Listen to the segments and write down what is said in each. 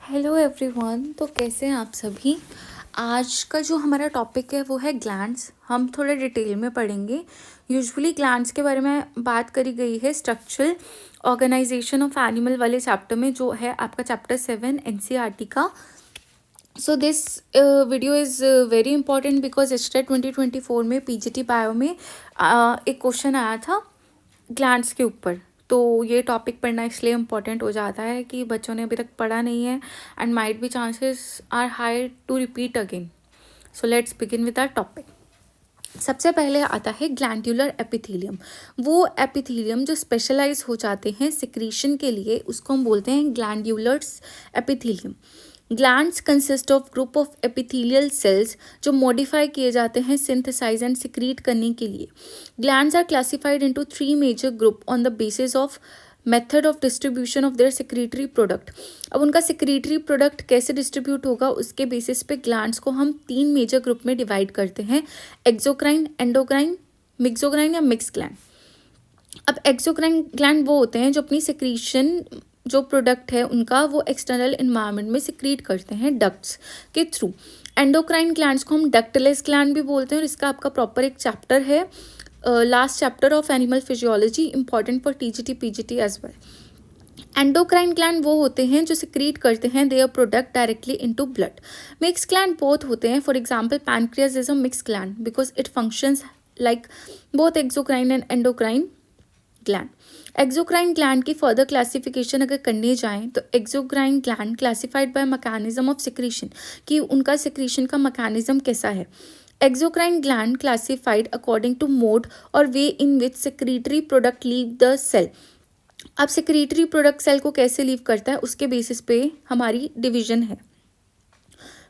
Hello everyone. तो कैसे हैं आप सभी। आज का जो हमारा टॉपिक है वो है ग्लैंड्स। हम थोड़े डिटेल में पढ़ेंगे। यूजुअली ग्लैंड्स के बारे में बात करी गई है स्ट्रक्चरल ऑर्गेनाइजेशन ऑफ एनिमल वाले चैप्टर में, जो है आपका चैप्टर 7 एनसीईआरटी का। So this video is very important because एस्टर 2024 में पीजीटी बायो में एक क्वेश्चन आया था ग्लैंड्स के ऊपर। तो ये टॉपिक पढ़ना इसलिए इम्पॉर्टेंट हो जाता है कि बच्चों ने अभी तक पढ़ा नहीं है and might be chances are high to repeat again. So let's begin with our topic. सबसे पहले आता है ग्लैंडुलर एपिथेलियम। वो एपिथेलियम जो स्पेशलाइज हो जाते हैं सिक्रीशन के लिए, उसको हम बोलते हैं glandular epithelium. Glands consist of group of epithelial cells जो मॉडिफाई किए जाते हैं सिंथेसाइज एंड सिक्रीट करने के लिए। Glands are classified into 3 major group on the basis of method of distribution of their secretory product. अब उनका सेक्रेटरी प्रोडक्ट कैसे डिस्ट्रीब्यूट होगा उसके बेसिस पे ग्लैंड्स को हम 3 मेजर ग्रुप में डिवाइड करते हैं, एक्सोक्राइन, एंडोक्राइन, मिक्सोक्राइन या मिक्स ग्लैंड। अब एक्सोक्राइन ग्लैंड वो होते हैं जो अपनी सेक्रीशन जो प्रोडक्ट है उनका वो एक्सटर्नल इन्वायरमेंट में सिक्रीट करते हैं डक्ट्स के थ्रू। एंडोक्राइन ग्लैंड्स को हम डक्टलेस ग्लैंड भी बोलते हैं और इसका आपका प्रॉपर एक चैप्टर है, last chapter of animal physiology, important for TGT PGT as well. Endocrine gland वो होते हैं जो सिक्रीट करते हैं their product directly into blood. Mix gland both होते हैं, for example pancreas is a mix gland because it functions like both exocrine and endocrine gland. Exocrine gland की further classification अगर करने जाएं तो exocrine gland classified by mechanism of secretion, कि उनका secretion का मैकेनिज्म कैसा है। Exocrine gland classified according to mode और way in which secretory product leave the cell. अब सेक्रेटरी प्रोडक्ट सेल को कैसे लीव करता है उसके बेसिस पे हमारी डिवीजन है।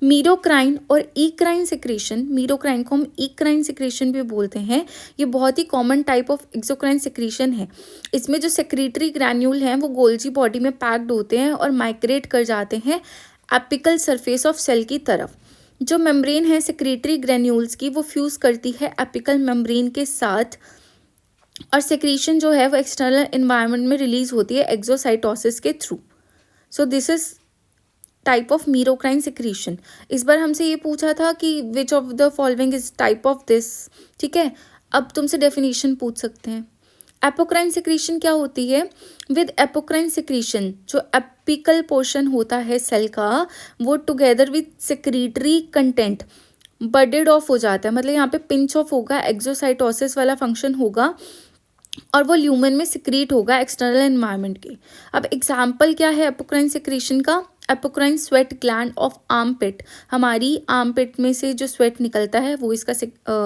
मीरोक्राइन और ईक्राइन सिक्रेशन, मीरोक्राइन को हम ईक्राइन सिक्रेशन भी बोलते हैं, ये बहुत ही common type of exocrine secretion है। इसमें जो सेक्रेटरी ग्रैन्यूल हैं वो गोल्जी बॉडी में पैक्ड होते हैं और माइग्रेट कर जाते हैं एपिकल सरफेस ऑफ सेल की तरफ। जो मेम्ब्रेन है सेक्रेटरी ग्रैन्यूल्स की वो फ्यूज करती है एपिकल मेम्ब्रेन के साथ और सेक्रेशन जो है वो एक्सटर्नल इन्वायरमेंट में रिलीज होती है एक्सोसाइटोसिस के through. So this is type of मीरोक्राइन secretion. इस बार हमसे ये पूछा था कि which of the following is type of this, ठीक है। अब तुमसे डेफिनेशन पूछ सकते हैं। एपोक्राइन सिक्रीशन क्या होती है। विद एपोक्राइन सिक्रीशन जो एपिकल पोर्शन होता है सेल का वो together with secretary content budded of हो जाता है, मतलब यहाँ पे पिंच ऑफ होगा, एक्सोसाइटोसिस वाला फंक्शन होगा और वो ल्यूमन में सिक्रीट होगा एक्सटर्नल एनवायरनमेंट के। अब एग्जाम्पल क्या है एपोक्राइन सिक्रीशन का। Apocrine sweat gland of armpit, हमारी आर्म पिट में से जो स्वेट निकलता है वो इसका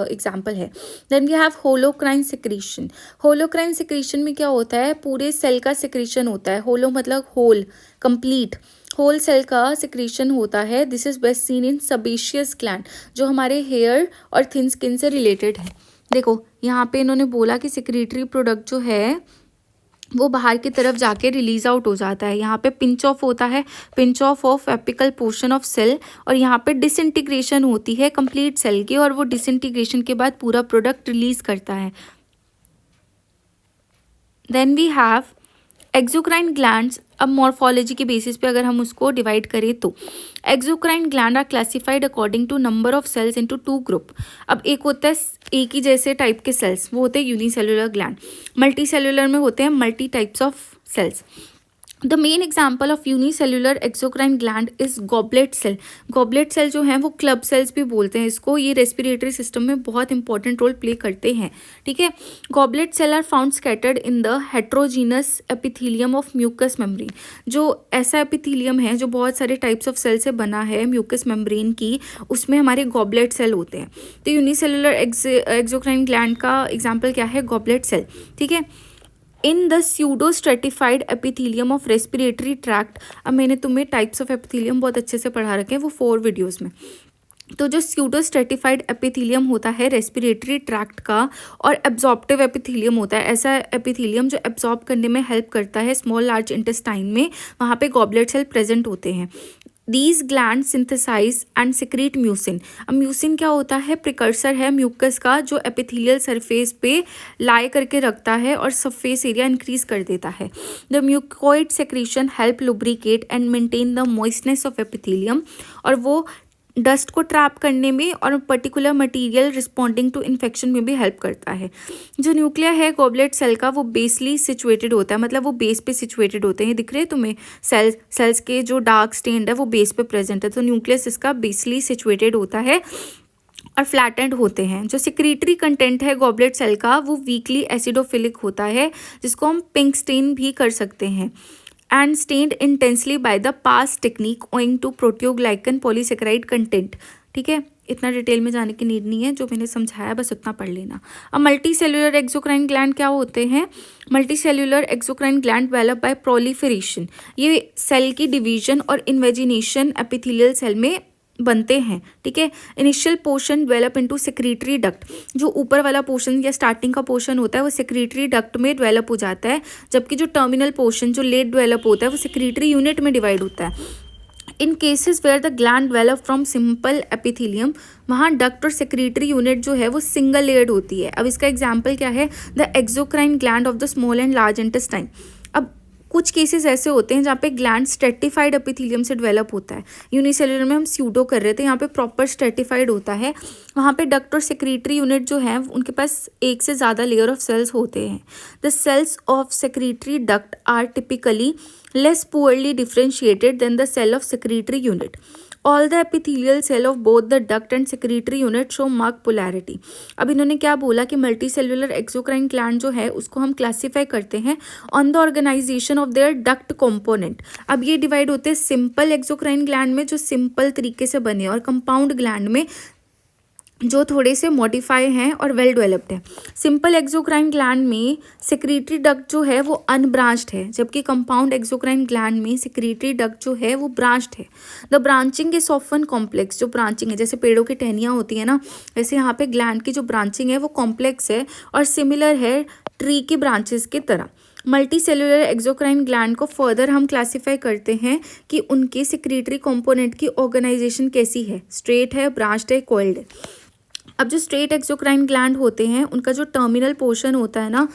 एग्जाम्पल है। Then we have holocrine secretion. Holocrine secretion में क्या होता है, पूरे सेल का सिक्रीशन होता है। होलो मतलब होल, कंप्लीट, होल सेल का सिक्रीशन होता है। This is best seen in sebaceous gland जो हमारे हेयर और थिन स्किन से रिलेटेड है। देखो यहाँ पे इन्होंने बोला कि सेक्रेटरी प्रोडक्ट जो है वो बाहर की तरफ जाके रिलीज आउट हो जाता है। यहाँ पे पिंच ऑफ होता है, pinch off apical portion of cell, और यहाँ पे डिसइंटीग्रेशन होती है कंप्लीट सेल की और वो डिसइंटीग्रेशन के बाद पूरा प्रोडक्ट रिलीज करता है। Then we have exocrine glands. अब मॉर्फोलॉजी के बेसिस पे अगर हम उसको डिवाइड करें तो exocrine gland are classified according to number of cells into 2 group. अब एक होता है एक ही जैसे टाइप के सेल्स, वो होते हैं यूनिसेलुलर ग्लैंड। मल्टी सेलुलर में होते हैं multi types of cells. The main example of unicellular exocrine gland is goblet cell. Goblet cell जो है वो क्लब सेल्स भी बोलते हैं इसको, ये रेस्पिरेटरी सिस्टम में बहुत इंपॉर्टेंट रोल प्ले करते हैं, ठीक है। Goblet cell are found scattered in the heterogeneous epithelium of mucous membrane. जो ऐसा एपिथेलियम है जो बहुत सारे टाइप्स ऑफ सेल से बना है म्यूकस मेम्ब्रेन की, उसमें हमारे गॉबलेट सेल होते हैं। तो यूनिसेलुलर एक्सोक्राइन ग्लैंड का एग्जाम्पल क्या है, गॉबलेट सेल, ठीक है। In the pseudo stratified epithelium of respiratory tract. अब मैंने तुम्हें टाइप्स ऑफ एपिथेलियम बहुत अच्छे से पढ़ा रखे हैं वो 4 वीडियोस में। तो जो स्यूडो स्ट्रेटिफाइड एपिथेलियम होता है रेस्पिरेटरी ट्रैक्ट का, और एब्जॉर्प्टिव एपिथेलियम होता है ऐसा एपिथेलियम जो एब्जॉर्ब करने में हेल्प करता है स्मॉल लार्ज इंटेस्टाइन में, वहाँ पे गॉबलेट सेल प्रेजेंट होते हैं। These gland synthesise and secrete mucin. अब म्यूसिन क्या होता है? प्रिकर्सर है म्यूकस का, जो एपिथेलियल सरफेस पे लाई करके रखता है और सरफेस एरिया इंक्रीज कर देता है। The mucoid secretion help lubricate and maintain the moistness of epithelium, और वो डस्ट को ट्रैप करने में और particular material responding to infection में भी हेल्प करता है। जो न्यूक्लिया है गॉबलेट सेल का, वो बेसली सिचुएटेड होता है, मतलब वो बेस पे सिचुएटेड होते हैं। दिख रहे हैं तुम्हें सेल्स के जो डार्क स्टेन्ड है वो बेस पे प्रेजेंट है, तो न्यूक्लियस इसका बेसली सिचुएटेड होता है और फ्लैटेंड होते हैं। जो सिक्रीटरी कंटेंट है गॉबलेट सेल का, वो वीकली एसिडोफिलिक होता है, जिसको हम पिंक स्टेन भी कर सकते हैं। And stained intensely by the PAS technique owing to proteoglycan polysaccharide content. ठीक है, इतना डिटेल में जाने की नीड नहीं है, जो मैंने समझाया बस उतना पढ़ लेना। अब मल्टी सेल्यूलर एक्सोक्राइन ग्लैंड क्या होते हैं? Multi cellular exocrine gland develop by proliferation. ये सेल की डिवीजन और इन्वेजिनेशन एपिथेलियल सेल में बनते हैं। ठीक है, initial portion develop into secretary duct. जो ऊपर वाला पोर्शन या स्टार्टिंग का पोर्शन होता है वो सेक्रेटरी डक्ट में डेवलप हो जाता है, जबकि जो टर्मिनल पोर्शन जो लेट डेवलप होता है वो सेक्रेटरी यूनिट में डिवाइड होता है। In cases where the gland develop from simple epithelium, वहाँ डक्ट और सेक्रेटरी यूनिट जो है वो सिंगल लेयर्ड होती है। अब इसका एग्जाम्पल क्या है? The exocrine gland of the small and large intestine. अब कुछ केसेस ऐसे होते हैं जहाँ पे ग्लैंड स्ट्रेटिफाइड एपिथेलियम से डेवलप होता है। यूनिसेल्युलर में हम स्यूडो कर रहे थे, यहाँ पे प्रॉपर स्ट्रेटिफाइड होता है। वहाँ पे डक्ट और सेक्रेटरी यूनिट जो है उनके पास एक से ज़्यादा लेयर ऑफ सेल्स होते हैं। The cells of secretory duct are typically less poorly differentiated than the cell of secretory unit. All the epithelial cell of both the duct and secretory unit show marked polarity. अब इन्होंने क्या बोला कि multicellular exocrine gland जो है उसको हम classify करते हैं on the organisation of their duct component. अब ये डिवाइड होते हैं सिंपल एक्सोक्राइन ग्लैंड में जो सिंपल तरीके से बने, और कंपाउंड ग्लैंड में जो थोड़े से मॉडिफाई हैं और वेल डेवलप्ड है। सिंपल एक्सोक्राइन ग्लैंड में सेक्रेटरी डक्ट जो है वो अनब्रांच्ड है, जबकि कंपाउंड एक्सोक्राइन ग्लैंड में सेक्रेटरी डक्ट जो है वो ब्रांच्ड है। The branching is often complex. जो ब्रांचिंग है, जैसे पेड़ों की टहनियाँ होती है ना, वैसे यहाँ पे ग्लैंड की जो ब्रांचिंग है वो कॉम्प्लेक्स है और सिमिलर है ट्री की ब्रांचेस की तरह। मल्टी सेल्यूलर एक्सोक्राइन ग्लैंड को फर्दर हम क्लासीफाई करते हैं कि उनके सेक्रेटरी कंपोनेंट की ऑर्गेनाइजेशन कैसी है, स्ट्रेट है, ब्रांच्ड है, कॉइल्ड है। अब जो स्ट्रेट एक्सोक्राइन ग्लैंड होते हैं उनका जो टर्मिनल पोर्शन होता है ना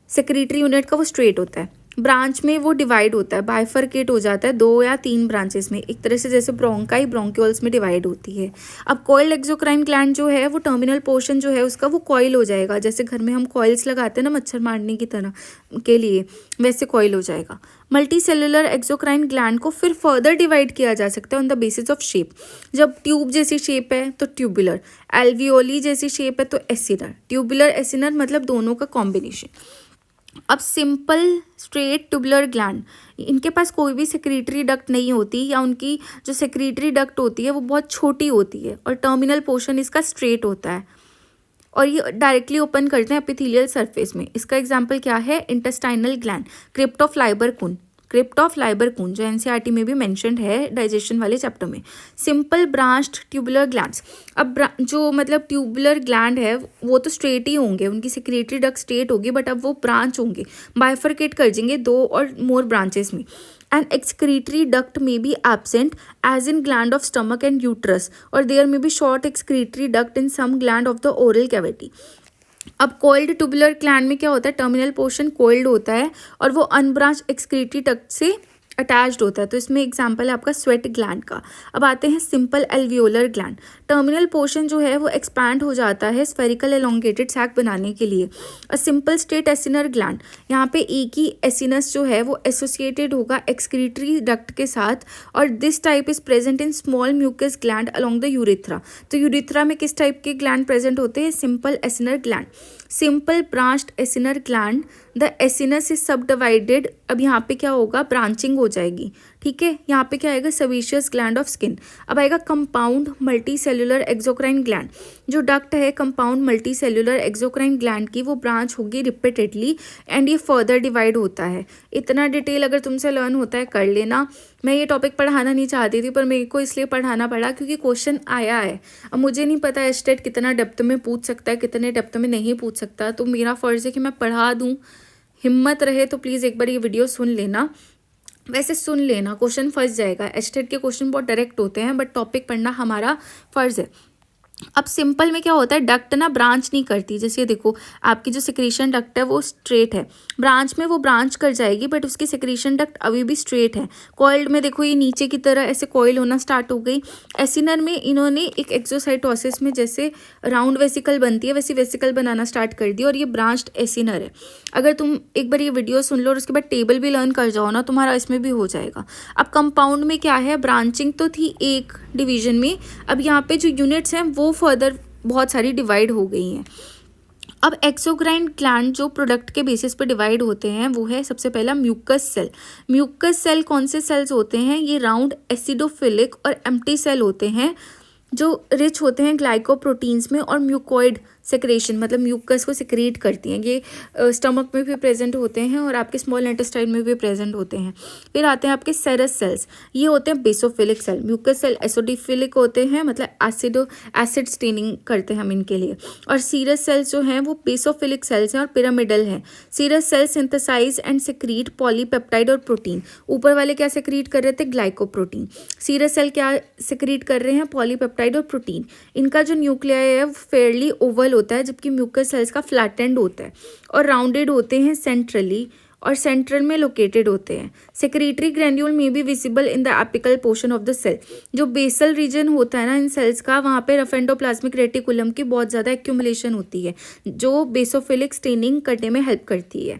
सेक्रेटरी यूनिट का, वो स्ट्रेट होता है। ब्रांच में वो डिवाइड होता है, बाइफरकेट हो जाता है 2 या 3 ब्रांचेस में, एक तरह से जैसे ब्रोंकाई ब्रोंक्यूल्स में डिवाइड होती है। अब कॉइल्ड एक्सोक्राइन ग्लैंड जो है वो टर्मिनल पोर्शन जो है उसका वो कॉइल हो जाएगा, जैसे घर में हम कॉइल्स लगाते हैं ना मच्छर मारने की तरह के लिए, वैसे कॉइल हो जाएगा। मल्टी सेल्युलर एक्सोक्राइन ग्लैंड को फिर फर्दर डिवाइड किया जा सकता है on the basis of shape. जब ट्यूब जैसी शेप है तो ट्यूबुलर, एल्वियोली जैसी शेप है तो एसिनर, ट्यूबुलर एसिनर मतलब दोनों का कॉम्बिनेशन। अब सिंपल स्ट्रेट ट्यूबुलर ग्लैंड, इनके पास कोई भी सेक्रेटरी डक्ट नहीं होती, या उनकी जो सेक्रेटरी डक्ट होती है वो बहुत छोटी होती है और टर्मिनल पोर्शन इसका स्ट्रेट होता है और ये डायरेक्टली ओपन करते हैं एपिथेलियल सरफेस में। इसका एग्जांपल क्या है? Intestinal gland, crypt of Lieberkühn, crypt of Lieberkühn जो एनसीईआरटी में भी मेंशन्ड है डाइजेशन वाले चैप्टर में। सिंपल ब्रांच्ड ट्यूबुलर ग्लैंड्स, अब जो मतलब ट्यूबुलर ग्लैंड है वो तो स्ट्रेट ही होंगे, उनकी सेक्रेटरी डक्ट स्ट्रेट होगी, बट अब वो ब्रांच होंगे, बाइफरकेट कर देंगे 2 और मोर ब्रांचेस में। An excretory duct may be absent as in gland of stomach and uterus, or there may be short excretory duct in some gland of the oral cavity. अब coiled tubular gland में क्या होता है? Terminal portion coiled होता है और वो unbranch excretory duct से अटैच्ड होता है, तो इसमें एग्जांपल है आपका स्वेट ग्लैंड का। अब आते हैं simple alveolar gland, terminal portion जो है वो एक्सपैंड हो जाता है स्फेरिकल एलोंगेटेड सैक बनाने के लिए। और सिंपल स्ट्रेट एसिनर ग्लैंड, यहाँ पे एक ही एसिनस जो है वो एसोसिएटेड होगा एक्सक्रीटरी डक्ट के साथ, और this type is present in small mucous gland along the urethra. तो यूरेथ्रा में किस टाइप के ग्लैंड प्रेजेंट होते हैं? Simple acinar gland. Simple branched acinar gland, the acinus is subdivided. अब यहाँ पे क्या होगा? ब्रांचिंग हो जाएगी, ठीक है। यहाँ पे क्या आएगा? Sebaceous gland of skin. अब आएगा compound multi cellular exocrine gland, जो डक्ट है compound multi cellular exocrine gland की, वो ब्रांच होगी रिपीटेडली एंड ये फर्दर डिवाइड होता है। इतना डिटेल अगर तुमसे लर्न होता है कर लेना। मैं ये टॉपिक पढ़ाना नहीं चाहती थी, पर मेरे को इसलिए पढ़ाना पड़ा क्योंकि क्वेश्चन आया है। अब मुझे नहीं पता एस्टेट कितना डेप्थ में पूछ सकता है, कितने डेप्थ में नहीं पूछ सकता, तो मेरा फ़र्ज़ है कि मैं पढ़ा दूँ। हिम्मत रहे तो प्लीज़ एक बार ये वीडियो सुन लेना। वैसे सुन लेना, क्वेश्चन फंस जाएगा। एचटेट के क्वेश्चन बहुत डायरेक्ट होते हैं, बट टॉपिक पढ़ना हमारा फर्ज है। अब सिंपल में क्या होता है, डक्ट ना ब्रांच नहीं करती। जैसे ये देखो, आपकी जो सिक्रीशन डक्ट है वो स्ट्रेट है, ब्रांच में वो ब्रांच कर जाएगी, बट उसकी सिक्रीशन डक्ट अभी भी स्ट्रेट है। कॉइल्ड में देखो ये नीचे की तरह ऐसे कॉइल होना स्टार्ट हो गई। एसिनर में इन्होंने एक एक्सोसाइटोसिस में जैसे राउंड वेसिकल बनती है वैसी वेसिकल बनाना स्टार्ट कर दी, और ये ब्रांच्ड एसिनर है। अगर तुम एक बार ये वीडियो सुन लो और उसके बाद टेबल भी लर्न कर जाओ ना, तुम्हारा इसमें भी हो जाएगा। अब कंपाउंड में क्या है, ब्रांचिंग तो थी एक डिवीजन में, अब यहाँ पे जो यूनिट्स हैं वो फर्दर बहुत सारी डिवाइड हो गई हैं। अब एक्सोक्राइन ग्लैंड जो प्रोडक्ट के बेसिस पे डिवाइड होते हैं वो है सबसे पहला म्यूकस सेल। म्यूकस सेल कौन से सेल्स होते हैं, ये राउंड एसिडोफिलिक और एम्प्टी सेल होते हैं जो रिच होते हैं ग्लाइकोप्रोटीन्स में, और म्यूकोइड सेक्रेशन मतलब म्यूकस को सेक्रेट करती हैं। ये स्टमक में भी प्रेजेंट होते हैं और आपके स्मॉल इंटेस्टाइन में भी प्रेजेंट होते हैं। फिर आते हैं आपके सेरस सेल्स, ये होते हैं basophilic cell. Mucous cell acidophilic होते हैं, मतलब एसिड स्टेनिंग करते हैं हम इनके लिए। और सीरस सेल्स जो हैं वो बेसोफिलिक सेल्स हैं और पिरामिडल हैं। Serous cell synthesise and secrete polypeptide और प्रोटीन। ऊपर वाले क्या सेक्रीट कर रहे थे, ग्लाइकोप्रोटीन। सीरस सेल क्या सेक्रीट कर रहे हैं, पॉलीपेप्टाइड और प्रोटीन। इनका जो न्यूक्लियाई है वो फेयरली ओवल होता है, जबकि म्यूकस सेल्स का फ्लैटेंड होता है और राउंडेड होते हैं सेंट्रली, और सेंट्रल में लोकेटेड होते हैं। सेक्रेटरी ग्रैन्यूल में भी visible in the apical portion of the cell. जो बेसल रीजन होता है ना इन सेल्स का, वहाँ पे रफ एंडोप्लाज्मिक रेटिकुलम की बहुत ज़्यादा एक्यूमुलेशन होती है जो बेसोफिलिक स्टेनिंग करने में हेल्प करती है।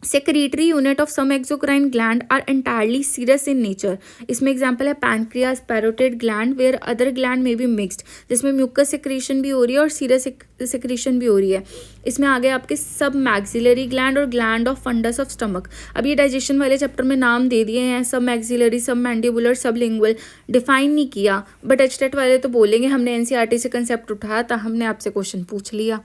Secretory unit of some exocrine gland are entirely serous in nature. इसमें एग्जांपल है pancreas, parotid gland, where other gland में बी मिक्स्ड, जिसमें म्यूकस सेक्रेशन भी हो रही है और सीरस सेक्रेशन भी हो रही है। इसमें आ गए आपके सब मैक्सिलरी ग्लैंड और gland of fundus of stomach. अब ये डाइजेशन वाले चैप्टर में नाम दे दिए हैं, सब मैक्सिलरी, सब मैंडिबुलर, सब लिंगुअल, डिफाइन नहीं किया, बट एचटेट वाले तो बोलेंगे हमने एनसीईआरटी से कंसेप्ट उठाया था, हमने आपसे क्वेश्चन पूछ लिया।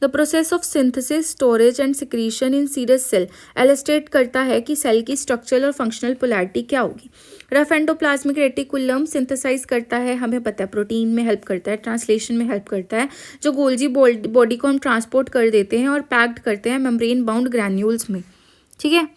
The process of synthesis, storage and secretion in serous cell illustrate करता है कि सेल की स्ट्रक्चरल और फंक्शनल पोलैरिटी क्या होगी। रफ एंडोप्लाज्मिक रेटिकुलम सिंथेसाइज करता है, हमें पता है, प्रोटीन में हेल्प करता है, ट्रांसलेशन में हेल्प करता है, जो गोल्जी बॉडी को हम ट्रांसपोर्ट कर देते हैं और पैक्ड करते हैं मेम्ब्रेन बाउंड ग्रैन्यूल्स में। ठीक है,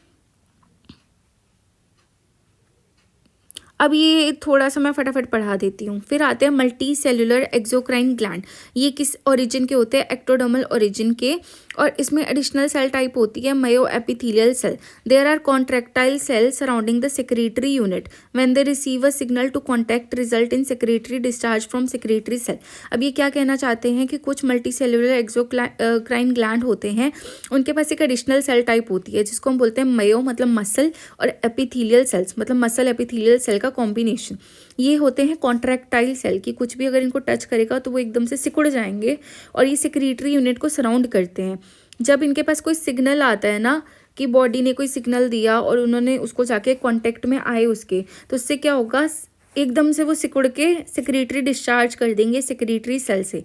अब ये थोड़ा सा मैं फटाफट पढ़ा देती हूँ। फिर आते हैं मल्टी सेलुलर एक्सोक्राइन ग्लैंड। ये किस ओरिजिन के होते हैं, एक्टोडर्मल ओरिजिन के, और इसमें एडिशनल सेल टाइप होती है myoepithelial cell. There are contractile cell surrounding the secretory unit. When they receive a signal to contact result in secretory discharge from secretory cell. अब ये क्या कहना चाहते हैं कि कुछ मल्टी सेलुलर एक्सोक्राइन ग्लैंड होते हैं, उनके पास एक एडिशनल सेल टाइप होती है जिसको हम बोलते हैं मयो मतलब मसल, और एपिथेलियल सेल्स मतलब मसल एपिथेलियल सेल का कॉम्बिनेशन। ये होते हैं कॉन्ट्रैक्टाइल सेल की, कुछ भी अगर इनको टच करेगा तो वो एकदम से सिकुड़ जाएंगे, और ये सेक्रेटरी यूनिट को सराउंड करते हैं। जब इनके पास कोई सिग्नल आता है ना कि बॉडी ने कोई सिग्नल दिया और उन्होंने उसको जाके कांटेक्ट में आए उसके, तो उससे क्या होगा, एकदम से वो सिकुड़ के सेक्रेटरी डिस्चार्ज कर देंगे सेक्रेटरी सेल से।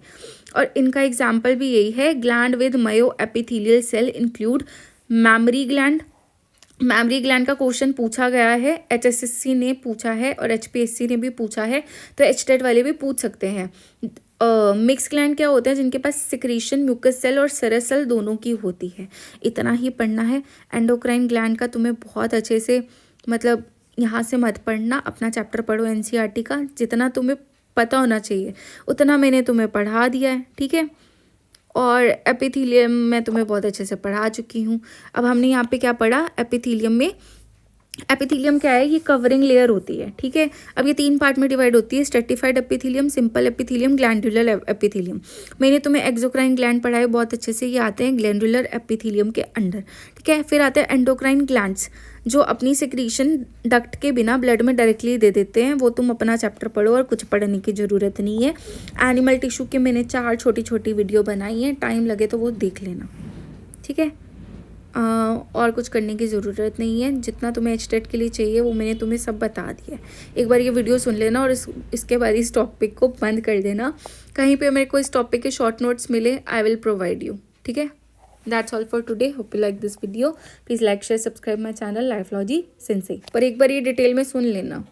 और इनका एग्जाम्पल भी यही है। Gland with myoepithelial cell include mammary gland. Mammary gland का क्वेश्चन पूछा गया है, एचएसएससी ने पूछा है और एचपीएससी ने भी पूछा है, तो एचटेट वाले भी पूछ सकते हैं। मिक्स ग्लैंड क्या होते हैं, जिनके पास सिक्रीशन म्यूकस सेल और सेरस सेल दोनों की होती है। इतना ही पढ़ना है। एंडोक्राइन ग्लैंड का तुम्हें बहुत अच्छे से, मतलब यहाँ से मत पढ़ना, अपना चैप्टर पढ़ो एनसीईआरटी का, जितना तुम्हें पता होना चाहिए उतना मैंने तुम्हें पढ़ा दिया है। ठीक है, और एपिथेलियम मैं तुम्हें बहुत अच्छे से पढ़ा चुकी हूँ। अब हमने यहाँ पे क्या पढ़ा, एपिथेलियम में, एपिथेलियम क्या है, ये कवरिंग लेयर होती है। ठीक है, अब ये 3 पार्ट में डिवाइड होती है, stratified epithelium, simple epithelium, glandular epithelium. मैंने तुम्हें एक्सोक्राइन ग्लैंड पढ़ाए बहुत अच्छे से, ये आते हैं ग्लैंडुलर एपिथेलियम के अंडर। ठीक है, फिर आते हैं एंडोक्राइन ग्लैंड्स, जो अपनी सिक्रीशन डक्ट के बिना ब्लड में डायरेक्टली दे देते हैं। वो तुम अपना चैप्टर पढ़ो और कुछ पढ़ने की ज़रूरत नहीं है। एनिमल टिश्यू के मैंने 4 छोटी छोटी वीडियो बनाई हैं, टाइम लगे तो वो देख लेना। ठीक है, और कुछ करने की ज़रूरत नहीं है, जितना तुम्हें एचटेट के लिए चाहिए वो मैंने तुम्हें सब बता दिया है। एक बार ये वीडियो सुन लेना और इसके बाद इस टॉपिक को बंद कर देना। कहीं पे मेरे को इस टॉपिक के शॉर्ट नोट्स मिले, आई विल प्रोवाइड यू। ठीक है, that's all for today. Hope you like this video. Please like, share, subscribe my channel Lifelogy Sensei. पर एक बार ये डिटेल में सुन लेना।